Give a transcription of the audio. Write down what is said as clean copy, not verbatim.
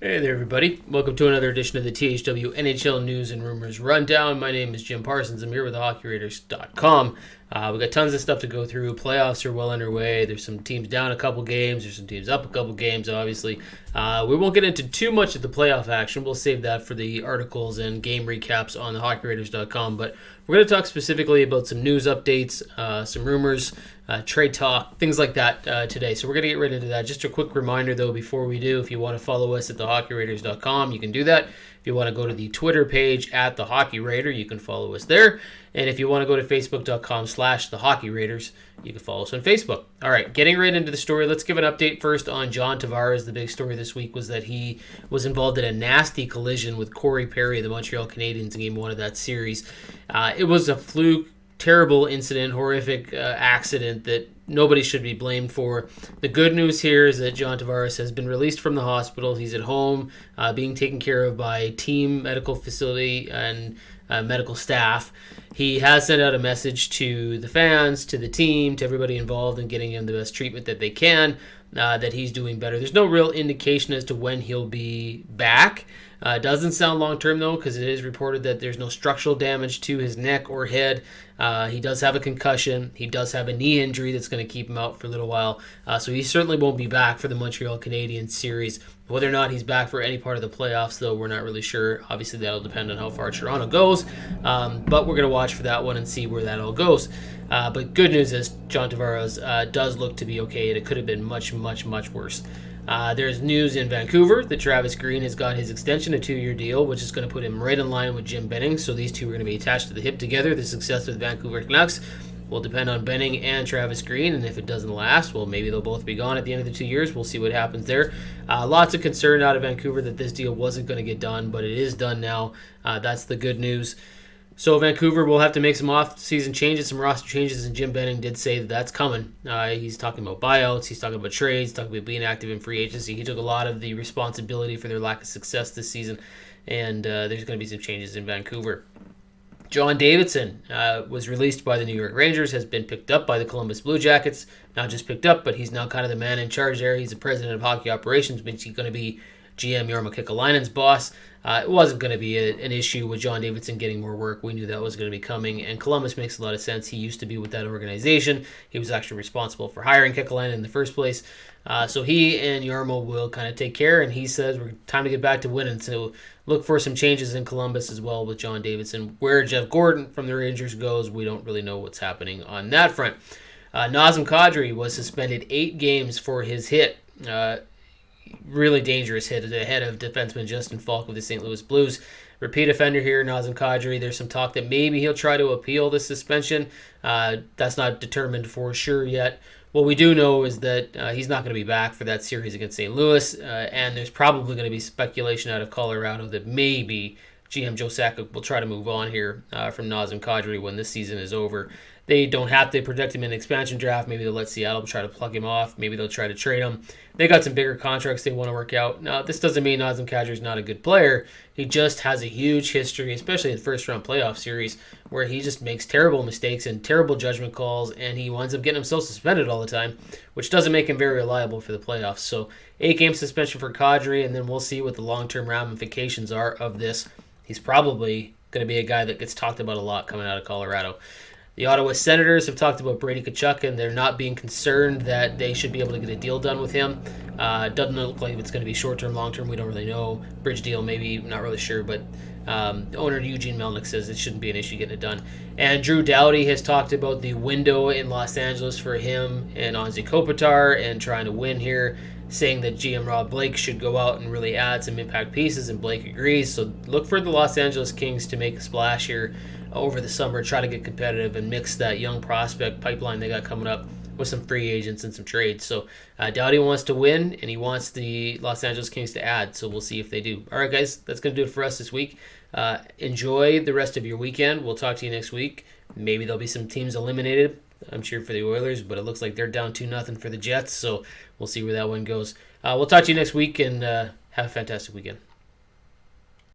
Hey there, everybody. Welcome to another edition of the THW NHL News and Rumors Rundown. My name is Jim Parsons. I'm here with HockeyRaiders.com. We've got tons of stuff to go through. Playoffs are well underway. There's some teams down a couple games. There's some teams up a couple games, obviously. We won't get into too much of the playoff action. We'll save that for the articles and game recaps on the HockeyRaiders.com. But we're going to talk specifically about some news updates, some rumors, trade talk, things like that today. So we're going to get right into that. Just a quick reminder, though, before we do, if you want to follow us at thehockeyraiders.com, you can do that. If you want to go to the Twitter page at The Hockey Raider, you can follow us there. And if you want to go to facebook.com/TheHockeyRaiders, you can follow us on Facebook. All right, getting right into the story, let's give an update first on John Tavares. The big story this week was that he was involved in a nasty collision with Corey Perry of the Montreal Canadiens in Game 1 of that series. It was a fluke, terrible incident, horrific accident that nobody should be blamed for. The good news here is that John Tavares has been released from the hospital. He's at home being taken care of by team medical facility and medical staff. He has sent out a message to the fans, to the team, to everybody involved in getting him the best treatment that they can, that he's doing better. There's no real indication as to when he'll be back. Doesn't sound long-term, though, because it is reported that there's no structural damage to his neck or head. He does have a concussion. He does have a knee injury that's going to keep him out for a little while. So he certainly won't be back for the Montreal Canadiens series. Whether or not he's back for any part of the playoffs, though, we're not really sure. Obviously, that'll depend on how far Toronto goes. But we're going to watch for that one and see where that all goes. But good news is John Tavares does look to be okay, and it could have been much, much, much worse. There's news in Vancouver that Travis Green has got his extension, a 2-year deal, which is going to put him right in line with Jim Benning. So these two are going to be attached to the hip together. The success of the Vancouver Canucks will depend on Benning and Travis Green, and if it doesn't last, well, maybe they'll both be gone at the end of the 2 years. We'll see what happens there. Lots of concern out of Vancouver that this deal wasn't going to get done, but it is done now. That's the good news. So Vancouver will have to make some off-season changes, some roster changes, and Jim Benning did say that that's coming. He's talking about buyouts, he's talking about trades, talking about being active in free agency. He took a lot of the responsibility for their lack of success this season, and there's going to be some changes in Vancouver. John Davidson was released by the New York Rangers, has been picked up by the Columbus Blue Jackets. Not just picked up, but he's now kind of the man in charge there. He's the president of hockey operations, but he's going to be GM Jarmo Kekalainen's boss. It wasn't going to be an issue with John Davidson getting more work. We knew that was going to be coming, and Columbus makes a lot of sense. He used to be with that organization. He was actually responsible for hiring Kekalainen in the first place. So he and Jarmo will kind of take care, and he says we're time to get back to winning. So look for some changes in Columbus as well with John Davidson. Where Jeff Gordon from the Rangers goes, we don't really know what's happening on that front. Nazem Kadri was suspended 8 games for his hit. Really dangerous hit at the head of defenseman Justin Falk of the St. Louis Blues. Repeat offender here, Nazem Kadri. There's some talk that maybe he'll try to appeal the suspension. That's not determined for sure yet. What we do know is that he's not going to be back for that series against St. Louis, and there's probably going to be speculation out of Colorado that maybe GM Joe Sakic will try to move on here from Nazem Kadri when this season is over. They don't have to protect him in an expansion draft. Maybe they'll let Seattle try to plug him off. Maybe they'll try to trade him. They got some bigger contracts they want to work out. Now, this doesn't mean Nazem Kadri is not a good player. He just has a huge history, especially in the first-round playoff series, where he just makes terrible mistakes and terrible judgment calls, and he winds up getting himself suspended all the time, which doesn't make him very reliable for the playoffs. So 8-game suspension for Kadri, and then we'll see what the long-term ramifications are of this. He's probably going to be a guy that gets talked about a lot coming out of Colorado. The Ottawa Senators have talked about Brady Tkachuk, and they're not being concerned that they should be able to get a deal done with him. Doesn't look like it's going to be short-term, long-term. We don't really know. Bridge deal, maybe, not really sure, but owner Eugene Melnick says it shouldn't be an issue getting it done. And Drew Doughty has talked about the window in Los Angeles for him and Anze Kopitar and trying to win here, saying that GM Rob Blake should go out and really add some impact pieces, and Blake agrees. So look for the Los Angeles Kings to make a splash here over the summer, try to get competitive and mix that young prospect pipeline they got coming up with some free agents and some trades. So Doughty wants to win, and he wants the Los Angeles Kings to add, so we'll see if they do. All right, guys, that's going to do it for us this week. Enjoy the rest of your weekend. We'll talk to you next week. Maybe there'll be some teams eliminated. I'm cheering for the Oilers, but it looks like they're down 2-0 for the Jets, so we'll see where that one goes. We'll talk to you next week, and have a fantastic weekend.